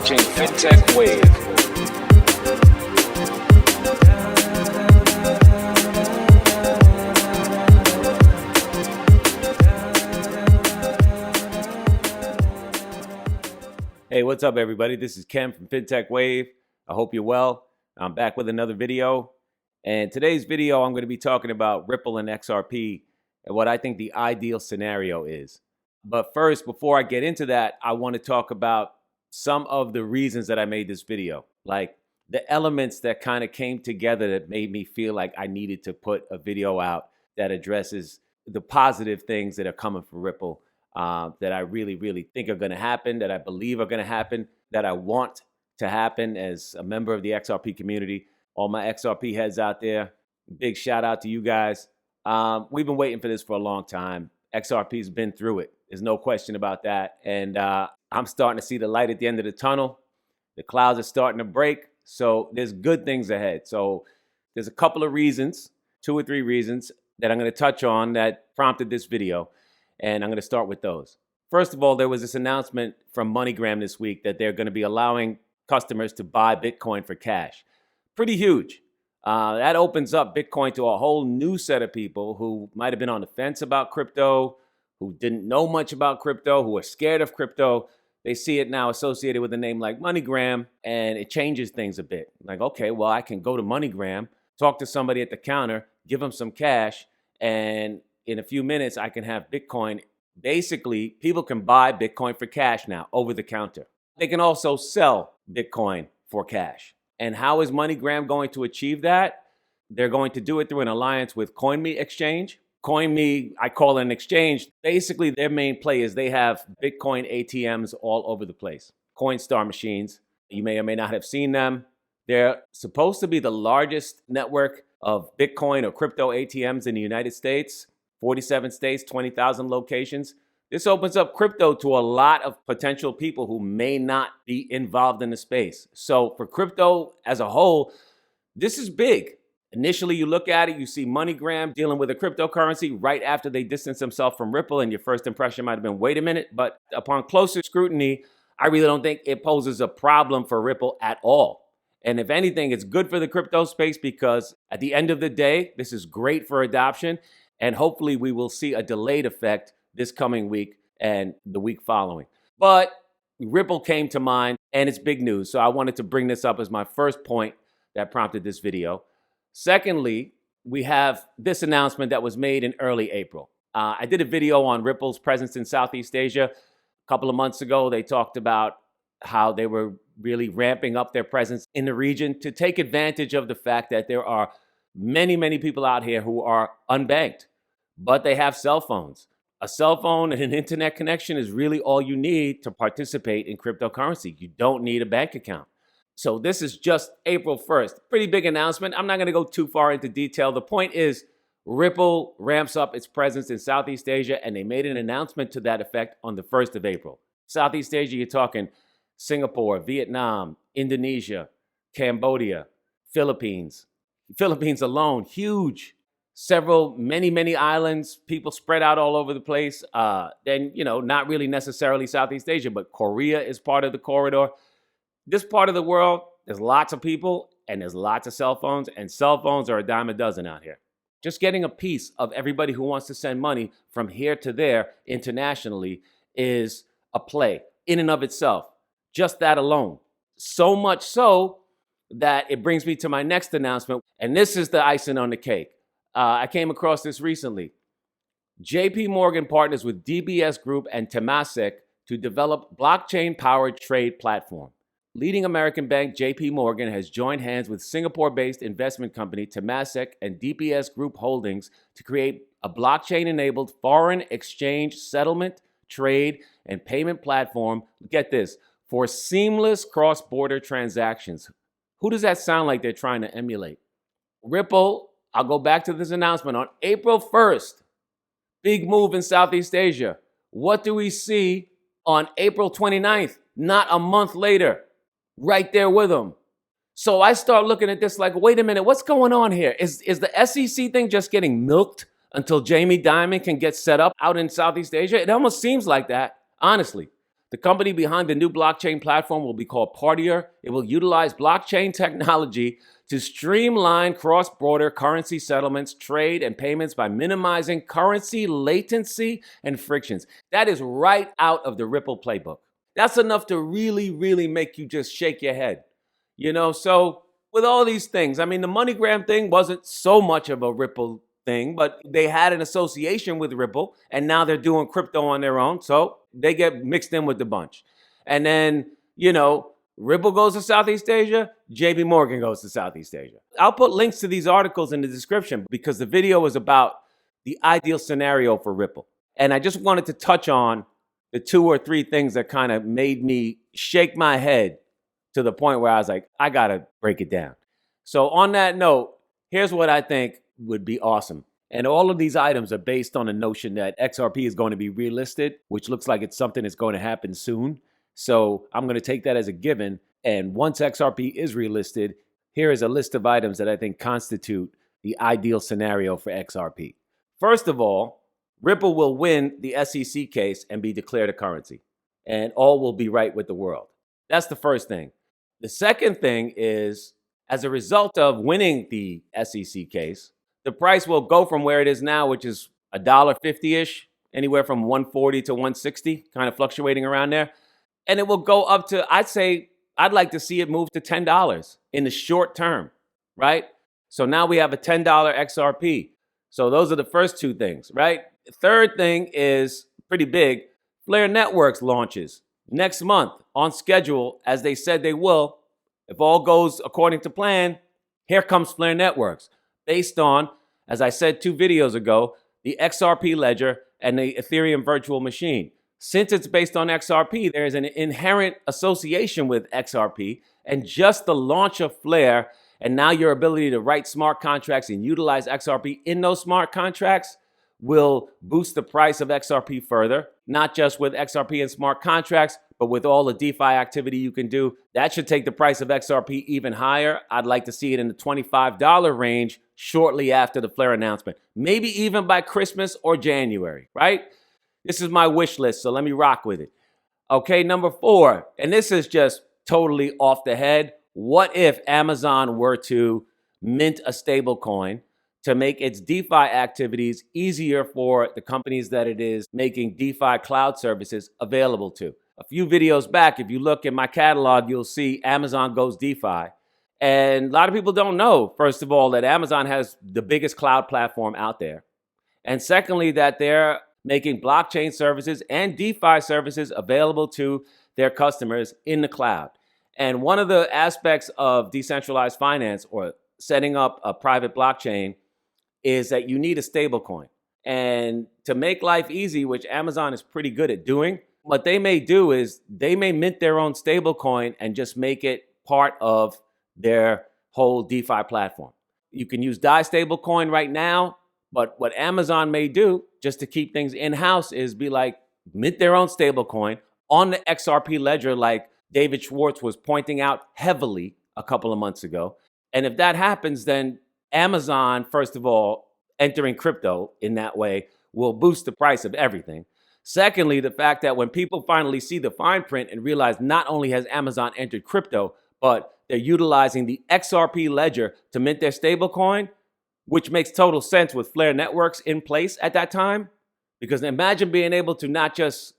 watching Fintech Wave. Hey, what's up, everybody? This is Ken from Fintech Wave. I hope you're well. I'm back with another video. And today's video, I'm going to be talking about Ripple and XRP and what I think the ideal scenario is. But first, before I get into that, I want to talk about some of the reasons that I made this video. Like the elements that kind of came together that made me feel like I needed to put a video out that addresses the positive things that are coming from Ripple. That I really think are going to happen, that I believe are going to happen, that I want to happen as a member of the XRP community. All my XRP heads out there, big shout out to you guys. We've been waiting for this for a long time. XRP's been through it. There's no question about that. And I'm starting to see the light at the end of the tunnel. The clouds are starting to break. So there's good things ahead. So there's a couple of reasons, 2 or 3 reasons that I'm going to touch on that prompted this video. And I'm going to start with those. First of all, there was this announcement from MoneyGram this week that they're going to be allowing customers to buy Bitcoin for cash. Pretty huge. That opens up Bitcoin to a whole new set of people who might have been on the fence about crypto, who didn't know much about crypto, who are scared of crypto. They see it now associated with a name like MoneyGram, and it changes things a bit. Like, okay, well, I can go to MoneyGram, talk to somebody at the counter, give them some cash, and in a few minutes, I can have Bitcoin. Basically, people can buy Bitcoin for cash now over the counter. They can also sell Bitcoin for cash. And how is MoneyGram going to achieve that? They're going to do it through an alliance with CoinMe Exchange. CoinMe, I call it an exchange. Basically, their main play is they have Bitcoin ATMs all over the place. Coinstar machines. You may or may not have seen them. They're supposed to be the largest network of Bitcoin or crypto ATMs in the United States. 47 states, 20,000 locations. This opens up crypto to a lot of potential people who may not be involved in the space. So for crypto as a whole, this is big. Initially, you look at it, you see MoneyGram dealing with a cryptocurrency right after they distance themselves from Ripple, and your first impression might have been, wait a minute. But upon closer scrutiny, I really don't think it poses a problem for Ripple at all. And if anything, it's good for the crypto space because at the end of the day, this is great for adoption. And hopefully we will see a delayed effect this coming week and the week following. But Ripple came to mind and it's big news. So I wanted to bring this up as my first point that prompted this video. Secondly, we have this announcement that was made in early April. I did a video on Ripple's presence in Southeast Asia. A couple of months ago, they talked about how they were really ramping up their presence in the region to take advantage of the fact that there are many people out here who are unbanked, but they have cell phones. A cell phone and an internet connection is really all you need to participate in cryptocurrency. You don't need a bank account. So this is just April 1st. Pretty big announcement. I'm not going to go too far into detail. The point is Ripple ramps up its presence in Southeast Asia, and they made an announcement to that effect on the 1st of April. Southeast Asia, you're talking Singapore, Vietnam, Indonesia, Cambodia, Philippines. Philippines alone, huge. Many islands, people spread out all over the place. Then, not really necessarily Southeast Asia, but Korea is part of the corridor. This part of the world, there's lots of people and there's lots of cell phones, and cell phones are a dime a dozen out here. Just getting a piece of everybody who wants to send money from here to there internationally is a play in and of itself. Just that alone. So much so that it brings me to my next announcement, and this is the icing on the cake. I came across this recently. JP Morgan partners with DBS Group and Temasek to develop blockchain-powered trade platform. Leading American bank JP Morgan has joined hands with Singapore-based investment company Temasek and DBS Group Holdings to create a blockchain-enabled foreign exchange settlement, trade, and payment platform, get this, for seamless cross-border transactions. Who does that sound like they're trying to emulate? Ripple, I'll go back to this announcement on April 1st. Big move in Southeast Asia. What do we see on April 29th? Not a month later. Right there with them. So I start looking at this like, wait a minute, what's going on here? Is the SEC thing just getting milked until Jamie Dimon can get set up out in Southeast Asia? It almost seems like that, honestly. The company behind the new blockchain platform will be called Partier. It will utilize blockchain technology to streamline cross-border currency settlements, trade, and payments by minimizing currency latency and frictions. That is right out of the Ripple playbook. That's enough to really, really make you just shake your head. So with all these things, I mean, the MoneyGram thing wasn't so much of a Ripple thing, but they had an association with Ripple, and now they're doing crypto on their own, so they get mixed in with the bunch. And then, Ripple goes to Southeast Asia, JP Morgan goes to Southeast Asia. I'll put links to these articles in the description because the video is about the ideal scenario for Ripple. And I just wanted to touch on the 2 or 3 things that kind of made me shake my head to the point where I was like, I got to break it down. So on that note, here's what I think would be awesome. And all of these items are based on the notion that XRP is going to be relisted, which looks like it's something that's going to happen soon. So I'm going to take that as a given. And once XRP is relisted, here is a list of items that I think constitute the ideal scenario for XRP. First of all, Ripple will win the SEC case and be declared a currency, and all will be right with the world. That's the first thing. The second thing is, as a result of winning the SEC case, the price will go from where it is now, which is $1.50-ish, anywhere from $1.40 to $1.60, kind of fluctuating around there. And it will go up to, I'd like to see it move to $10 in the short term, right? So now we have a $10 XRP. So those are the first 2 things, right? The third thing is pretty big. Flare Networks launches next month on schedule, as they said they will. If all goes according to plan, here comes Flare Networks, based on, as I said 2 videos ago, the XRP ledger and the Ethereum virtual machine. Since it's based on XRP, there is an inherent association with XRP, and just the launch of Flare and now your ability to write smart contracts and utilize XRP in those smart contracts will boost the price of XRP further, not just with XRP and smart contracts, but with all the DeFi activity you can do. That should take the price of XRP even higher. I'd like to see it in the $25 range shortly after the Flare announcement, maybe even by Christmas or January, right? This is my wish list, so let me rock with it. Okay, number 4, and this is just totally off the head. What if Amazon were to mint a stable coin to make its DeFi activities easier for the companies that it is making DeFi cloud services available to? A few videos back, if you look in my catalog, you'll see Amazon Goes DeFi. And a lot of people don't know, first of all, that Amazon has the biggest cloud platform out there. And secondly, that they're making blockchain services and DeFi services available to their customers in the cloud. And one of the aspects of decentralized finance or setting up a private blockchain is that you need a stable coin. And to make life easy, which Amazon is pretty good at doing, what they may do is they may mint their own stable coin and just make it part of their whole DeFi platform. You can use DAI stablecoin right now, but what Amazon may do just to keep things in-house is be like, mint their own stablecoin on the XRP ledger, like David Schwartz was pointing out heavily a couple of months ago. And if that happens, then Amazon, first of all, entering crypto in that way will boost the price of everything. Secondly, the fact that when people finally see the fine print and realize not only has Amazon entered crypto, but they're utilizing the XRP ledger to mint their stablecoin, which makes total sense with Flare Networks in place at that time. Because imagine being able to not just,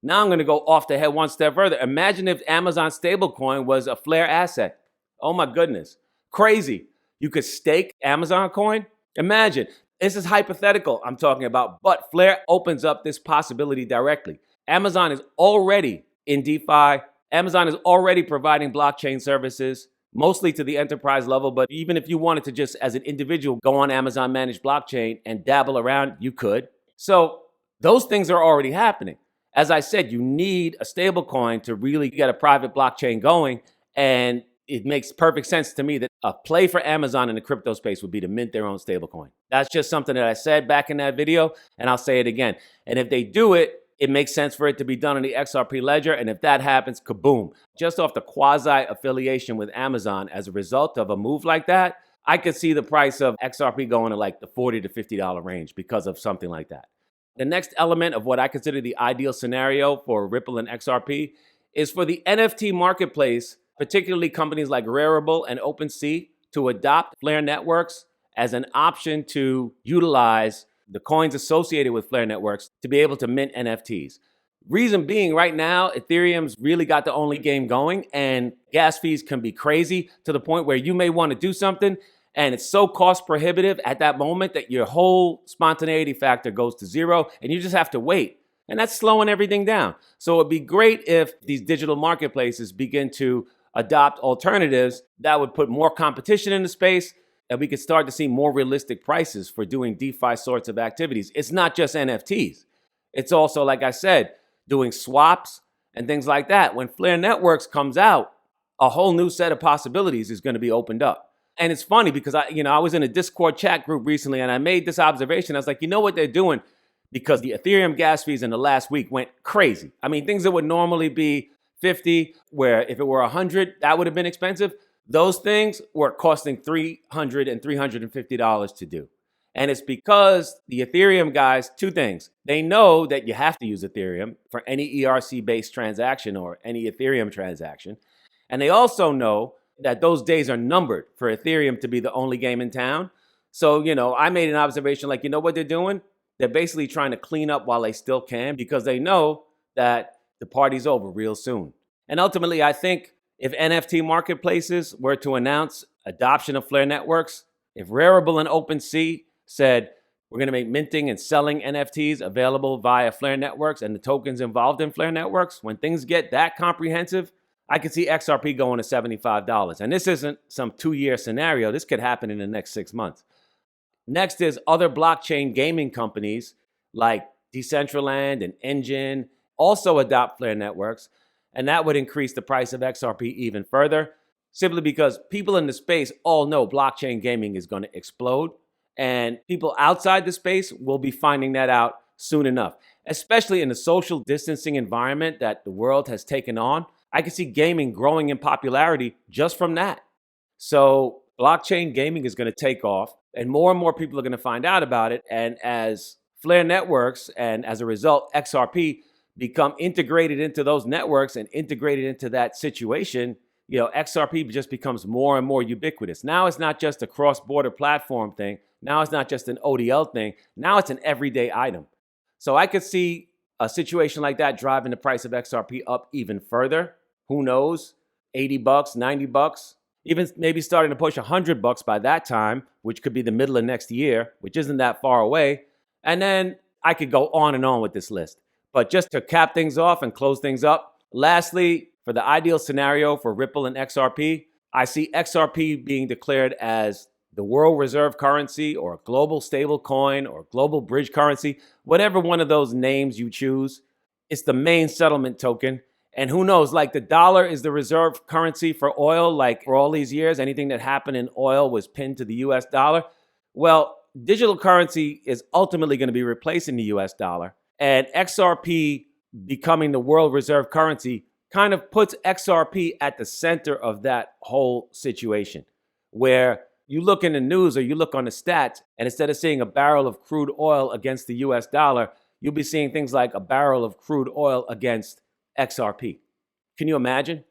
now I'm going to go off the head one step further. Imagine if Amazon stablecoin was a Flare asset. Oh my goodness. Crazy. You could stake Amazon coin. Imagine. This is hypothetical I'm talking about, but Flare opens up this possibility directly. Amazon is already in DeFi. Amazon is already providing blockchain services, mostly to the enterprise level. But even if you wanted to just as an individual go on Amazon managed blockchain and dabble around, you could. So those things are already happening. As I said, you need a stable coin to really get a private blockchain going. And it makes perfect sense to me that a play for Amazon in the crypto space would be to mint their own stablecoin. That's just something that I said back in that video, and I'll say it again. And if they do it, it makes sense for it to be done on the XRP ledger. And if that happens, kaboom. Just off the quasi-affiliation with Amazon as a result of a move like that, I could see the price of XRP going to like the $40 to $50 range because of something like that. The next element of what I consider the ideal scenario for Ripple and XRP is for the NFT marketplace, particularly companies like Rarible and OpenSea, to adopt Flare networks as an option to utilize the coins associated with Flare networks to be able to mint NFTs. Reason being, right now, Ethereum's really got the only game going, and gas fees can be crazy to the point where you may want to do something and it's so cost prohibitive at that moment that your whole spontaneity factor goes to zero and you just have to wait. And that's slowing everything down. So it'd be great if these digital marketplaces begin to adopt alternatives that would put more competition in the space, and we could start to see more realistic prices for doing DeFi sorts of activities. It's not just NFTs. It's also, like I said, doing swaps and things like that. When Flare Networks comes out, a whole new set of possibilities is going to be opened up. And it's funny because I was in a Discord chat group recently and I made this observation. I was like, you know what they're doing? Because the Ethereum gas fees in the last week went crazy. I mean, things that would normally be 50, where if it were 100, that would have been expensive. Those things were costing $300 and $350 to do. And it's because the Ethereum guys, two things. They know that you have to use Ethereum for any ERC-based transaction or any Ethereum transaction. And they also know that those days are numbered for Ethereum to be the only game in town. So, I made an observation like, you know what they're doing? They're basically trying to clean up while they still can because they know that the party's over real soon. And ultimately, I think if NFT marketplaces were to announce adoption of Flare networks, if Rarible and OpenSea said, we're going to make minting and selling NFTs available via Flare networks and the tokens involved in Flare networks, when things get that comprehensive, I could see XRP going to $75. And this isn't some 2-year scenario. This could happen in the next 6 months. Next is other blockchain gaming companies like Decentraland and Engine also adopt Flare networks. And that would increase the price of XRP even further, simply because people in the space all know blockchain gaming is going to explode. And people outside the space will be finding that out soon enough, especially in the social distancing environment that the world has taken on. I can see gaming growing in popularity just from that. So blockchain gaming is going to take off and more people are going to find out about it. And as Flare networks and as a result, XRP become integrated into those networks and integrated into that situation, XRP just becomes more and more ubiquitous. Now it's not just a cross-border platform thing. Now it's not just an ODL thing. Now it's an everyday item. So I could see a situation like that driving the price of XRP up even further. Who knows? $80, $90, even maybe starting to push $100 by that time, which could be the middle of next year, which isn't that far away. And then I could go on and on with this list. But just to cap things off and close things up, lastly, for the ideal scenario for Ripple and XRP, I see XRP being declared as the world reserve currency or global stable coin or global bridge currency, whatever one of those names you choose. It's the main settlement token. And who knows, like the dollar is the reserve currency for oil, like for all these years, anything that happened in oil was pinned to the US dollar. Well, digital currency is ultimately going to be replacing the US dollar. And XRP becoming the world reserve currency kind of puts XRP at the center of that whole situation, where you look in the news or you look on the stats, and instead of seeing a barrel of crude oil against the US dollar, you'll be seeing things like a barrel of crude oil against XRP. Can you imagine?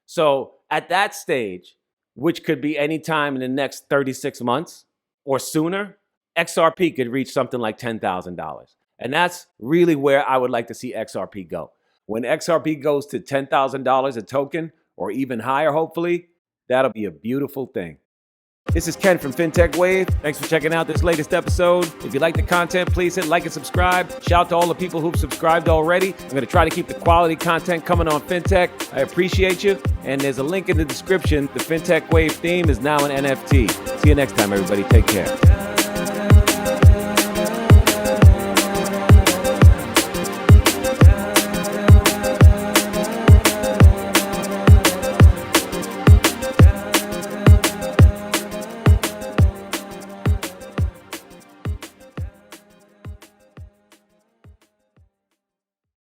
So at that stage, which could be any time in the next 36 months or sooner, XRP could reach something like $10,000. And that's really where I would like to see XRP go. When XRP goes to $10,000 a token or even higher, hopefully, that'll be a beautiful thing. This is Ken from Fintech Wave. Thanks for checking out this latest episode. If you like the content, please hit like and subscribe. Shout out to all the people who've subscribed already. I'm going to try to keep the quality content coming on Fintech. I appreciate you. And there's a link in the description. The Fintech Wave theme is now an NFT. See you next time, everybody. Take care.